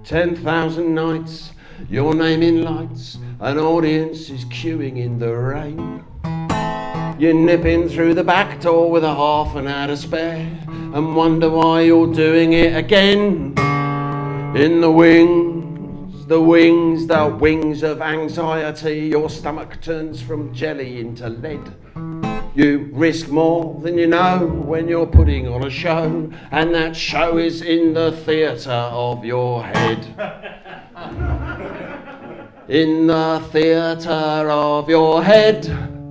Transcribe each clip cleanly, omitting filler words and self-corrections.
10,000 nights, your name in lights, an audience is queuing in the rain. You nip in through the back door with a half an hour to spare and wonder why you're doing it again. In the wings, the wings of anxiety, your stomach turns from jelly into lead. You risk more than you know when you're putting on a show, and that show is in the theatre of your head. In the theatre of your head,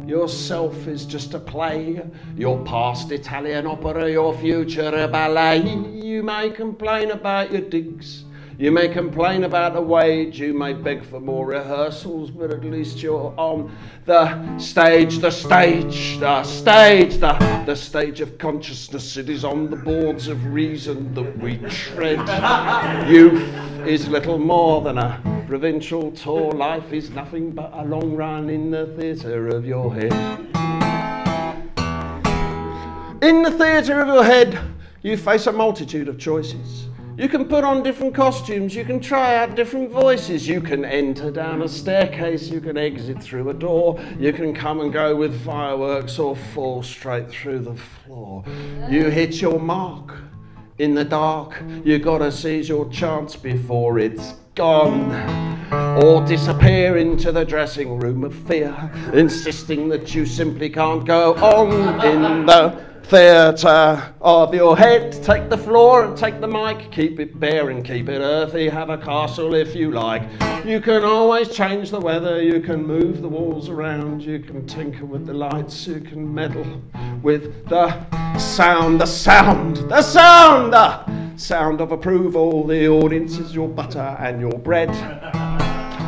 yourself is just a play, your past Italian opera, your future a ballet. You may complain about your digs, you may complain about the wage, you may beg for more rehearsals, but at least you're on the stage, the stage, the stage, the stage of consciousness. It is on the boards of reason that we tread. Youth is little more than a provincial tour. Life is nothing but a long run in the theatre of your head. In the theatre of your head, you face a multitude of choices. You can put on different costumes, you can try out different voices, you can enter down a staircase, you can exit through a door, you can come and go with fireworks or fall straight through the floor. You hit your mark in the dark, you gotta seize your chance before it's gone. Or disappear into the dressing room of fear, insisting that you simply can't go on. In the theatre of your head, take the floor and take the mic, keep it bare and keep it earthy, have a castle if you like. You can always change the weather, you can move the walls around, you can tinker with the lights, you can meddle with the sound, the sound, the sound, the sound of approval. The audience is your butter and your bread.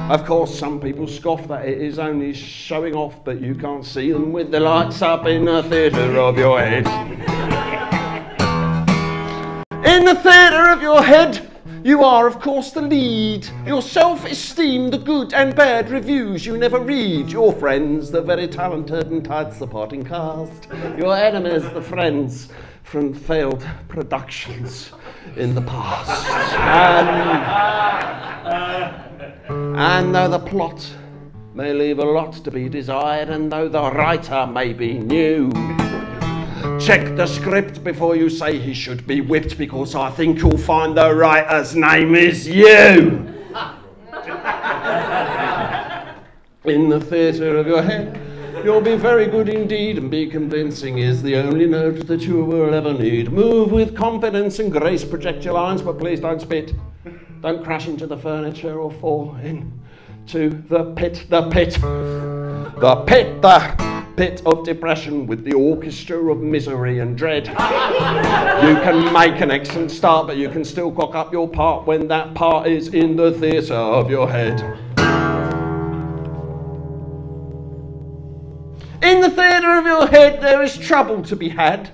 Of course, some people scoff that it is only showing off, but you can't see them with the lights up in the theatre of your head. In the theatre of your head, you are, of course, the lead. Your self-esteem, the good and bad reviews you never read. Your friends, the very talented and tight supporting cast. Your enemies, the friends from failed productions in the past. And though the plot may leave a lot to be desired, and though the writer may be new, check the script before you say he should be whipped, because I think you'll find the writer's name is you. In the theatre of your head, you'll be very good indeed, and be convincing is the only note that you will ever need. Move with confidence and grace, project your lines, but please don't spit. Don't crash into the furniture or fall into the pit, the pit of depression with the orchestra of misery and dread. You can make an excellent start, but you can still cock up your part when that part is in the theatre of your head. In the theatre of your head, there is trouble to be had.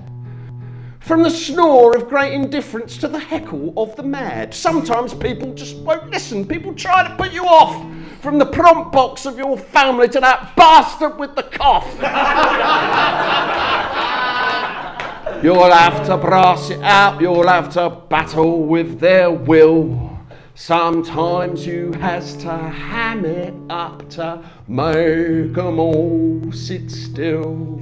From the snore of great indifference to the heckle of the mad. Sometimes people just won't listen. People try to put you off. From the prompt box of your family to that bastard with the cough. You'll have to brass it out. You'll have to battle with their will. Sometimes you has to ham it up to make 'em all sit still.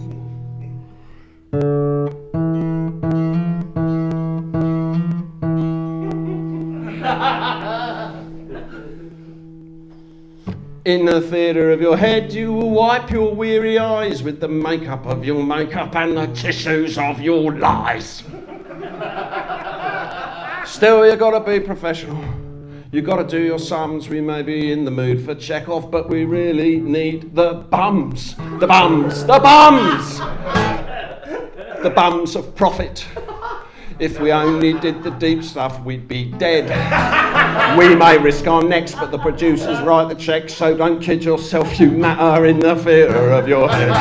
In the theatre of your head, you will wipe your weary eyes with the makeup of your makeup and the tissues of your lies. Still, you gotta be professional. You gotta do your sums. We may be in the mood for Chekhov, but we really need the bums. The bums. The bums! The bums of profit. If we only did the deep stuff, we'd be dead. We may risk our necks, but the producers write the checks, so don't kid yourself, you matter in the theatre of your head.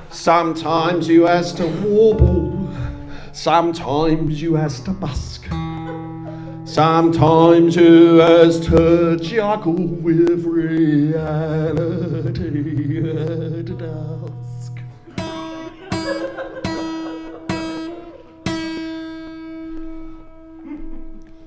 Sometimes you has to warble, sometimes you has to busk, sometimes you has to juggle with reality at dusk.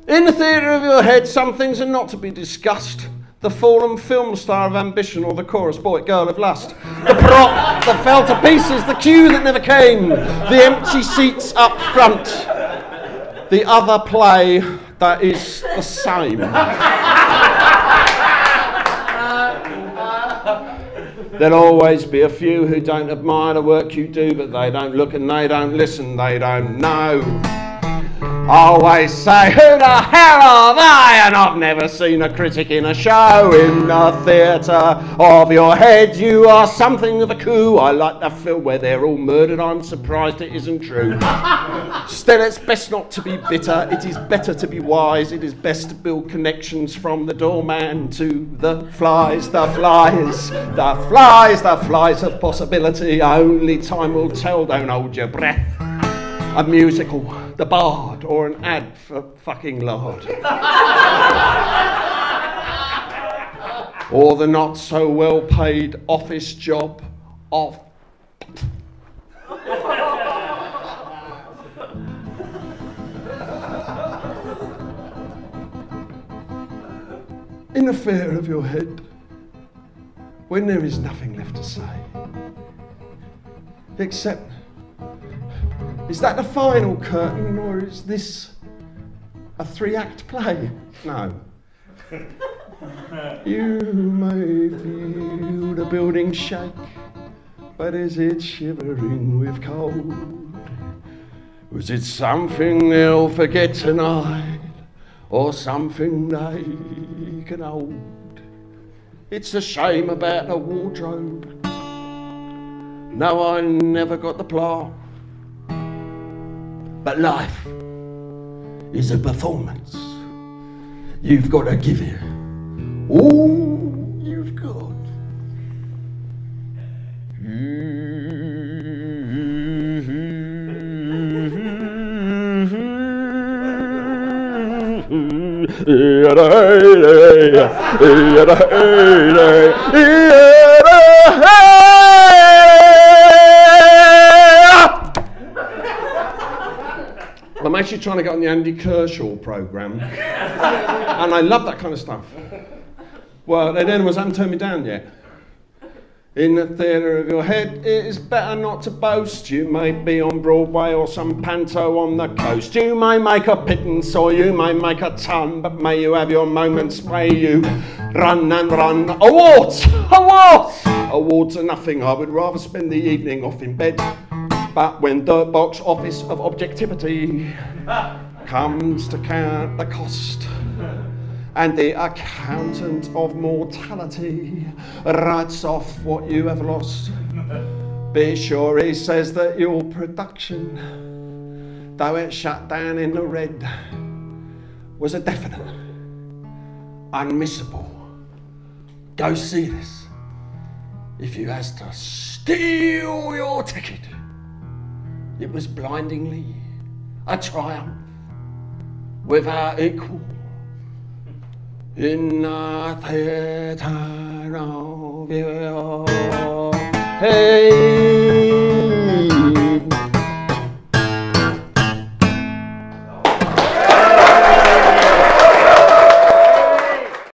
In the theatre of your head, some things are not to be discussed. The fallen film star of ambition or the chorus boy girl of lust. The prop that fell to pieces, the cue that never came, the empty seats up front. The other play that is the same. There'll always be a few who don't admire the work you do, but they don't look and they don't listen, they don't know. Always say, who the hell are they? And I've never seen a critic in a show. In the theatre of your head, you are something of a coup. I like the film where they're all murdered. I'm surprised it isn't true. Still, it's best not to be bitter. It is better to be wise. It is best to build connections from the doorman to the flies, the flies, the flies, the flies of possibility. Only time will tell, don't hold your breath. A musical, The Bard, or an ad for fucking lard. Or the not so well paid office job of... In the fear of your head, when there is nothing left to say, except... Is that the final curtain, or is this a 3-act play? No. You may feel the building shake, but is it shivering with cold? Was it something they'll forget tonight, or something they can hold? It's a shame about the wardrobe. No, I never got the plot. But life is a performance. You've got to give it all you've got. I'm actually trying to get on the Andy Kershaw programme, and I love that kind of stuff. Well, they then haven't turned me down yet. In the theatre of your head, it is better not to boast. You may be on Broadway or some panto on the coast. You may make a pittance or you may make a ton, but may you have your moments, may you run and run. Awards! Awards! Awards are nothing. I would rather spend the evening off in bed. But when the box office of objectivity comes to count the cost, and the accountant of mortality writes off what you have lost, be sure he says that your production, though it shut down in the red, was a definite, unmissable. Go see this. If you has to steal your ticket, it was blindingly a triumph without equal in the theatre of your head.